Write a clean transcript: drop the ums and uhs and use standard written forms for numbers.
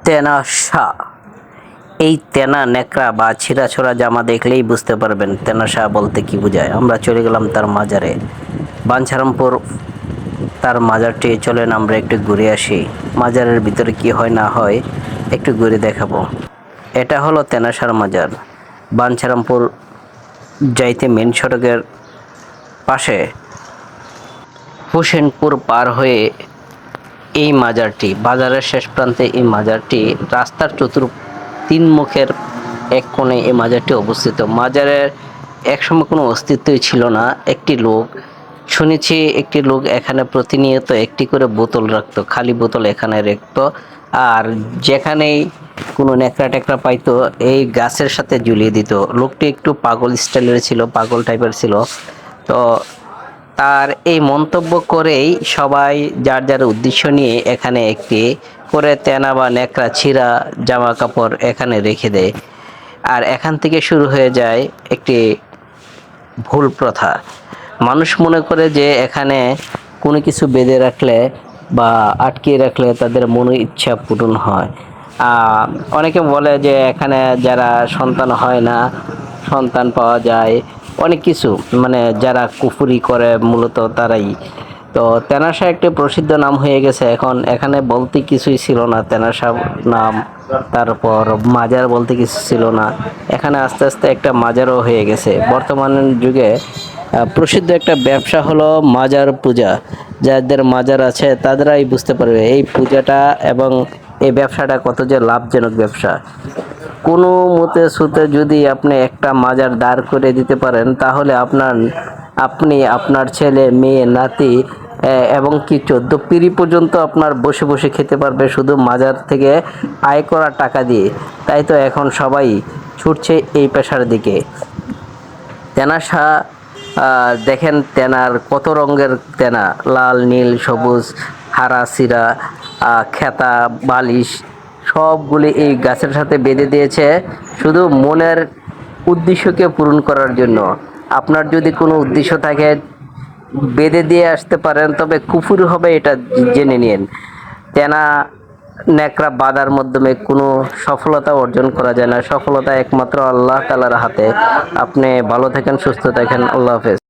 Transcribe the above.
তেনা শাহ। এই তেনা নেকড়া বা ছিঁড়াছোড়া জামা দেখলেই বুঝতে পারবেন তেনা শাহ বলতে কি বোঝায়। আমরা চলে গেলাম তার মাজারে, বাঞ্ছারামপুর। তার মাজারটি চলেন আমরা একটু ঘুরে আসি। মাজারের ভিতরে কি হয় না হয় একটু ঘুরে দেখাবো। এটা হলো তেনা শাহর মাজার। বাঞ্ছারামপুর যাইতে মেন সড়কের পাশে হোসেনপুর পার হয়ে এই মাজারটি, বাজারের শেষ প্রান্তে এই মাজারটি, রাস্তার তিন মুখের এক কোণে এই মাজারটি অবস্থিত। মাজারের একসময় কোনো অস্তিত্বই ছিল না। শুনেছি একটি লোক এখানে প্রতিনিয়ত একটি করে বোতল রাখতো, খালি বোতল এখানে রাখতো। আর যেখানেই কোনো ন্যাকড়া ট্যাকড়া পাইতো এই গাছের সাথে ঝুলিয়ে দিত। লোকটি একটু পাগল স্টাইলের ছিল, পাগল টাইপের ছিল। তো তার এই মন্তব্য করেই সবাই যার যার উদ্দেশ্য নিয়ে এখানে একটি করে তেনা বা ন্যাকড়া ছিঁড়া জামা কাপড় এখানে রেখে দেয়। আর এখান থেকে শুরু হয়ে যায় একটি ভুল প্রথা। মানুষ মনে করে যে এখানে কোনো কিছু বেঁধে রাখলে বা আটকিয়ে রাখলে তাদের মনের ইচ্ছা পূরণ হয়। অনেকে বলে যে এখানে যারা সন্তান হয় না, সন্তান পাওয়া যায়, অনেক কিছু, মানে যারা কুফরি করে মূলত তারাই। তো তেনাশা একটি প্রসিদ্ধ নাম হয়ে গেছে এখন। এখানে বলতে কিছুই ছিল না, তেনাশা নাম। তারপর মাজার বলতে কিছু ছিল না, এখানে আস্তে আস্তে একটা মাজারও হয়ে গেছে। বর্তমান যুগে প্রসিদ্ধ একটা ব্যবসা হলো মাজার পূজা। যাদের মাজার আছে তাদেরাই বুঝতে পারবে এই পূজাটা এবং এই ব্যবসাটা কত যে লাভজনক ব্যবসা। কোনো মতে সুতে যদি আপনি একটা মাজার দাঁড় করে দিতে পারেন তাহলে আপনি আপনার ছেলে মেয়ে নাতি এবং কি 14 পিঁড়ি পর্যন্ত আপনার বসে বসে খেতে পারবে শুধু মাজার থেকে আয় করা টাকা দিয়ে। তাই তো এখন সবাই ছুটছে এই পেশার দিকে। তেনা শাহ দেখেন, তেনার কত রঙের তেনা, লাল, নীল, সবুজ, হারা, সিরা, খেতা, বালিশ সবগুলি এই গাছের সাথে বেঁধে দিয়েছে শুধু মনের উদ্দেশ্যকে পূরণ করার জন্য। আপনার যদি কোনো উদ্দেশ্য থাকে বেঁধে দিয়ে আসতে পারেন, তবে কুফুর হবে এটা জেনে নিন। তেনা ন্যাকড়া বাঁধার মাধ্যমে কোনো সফলতা অর্জন করা যায় না। সফলতা একমাত্র আল্লাহ তাআলার হাতে। আপনি ভালো থাকেন, সুস্থ থাকেন। আল্লাহ হাফেজ।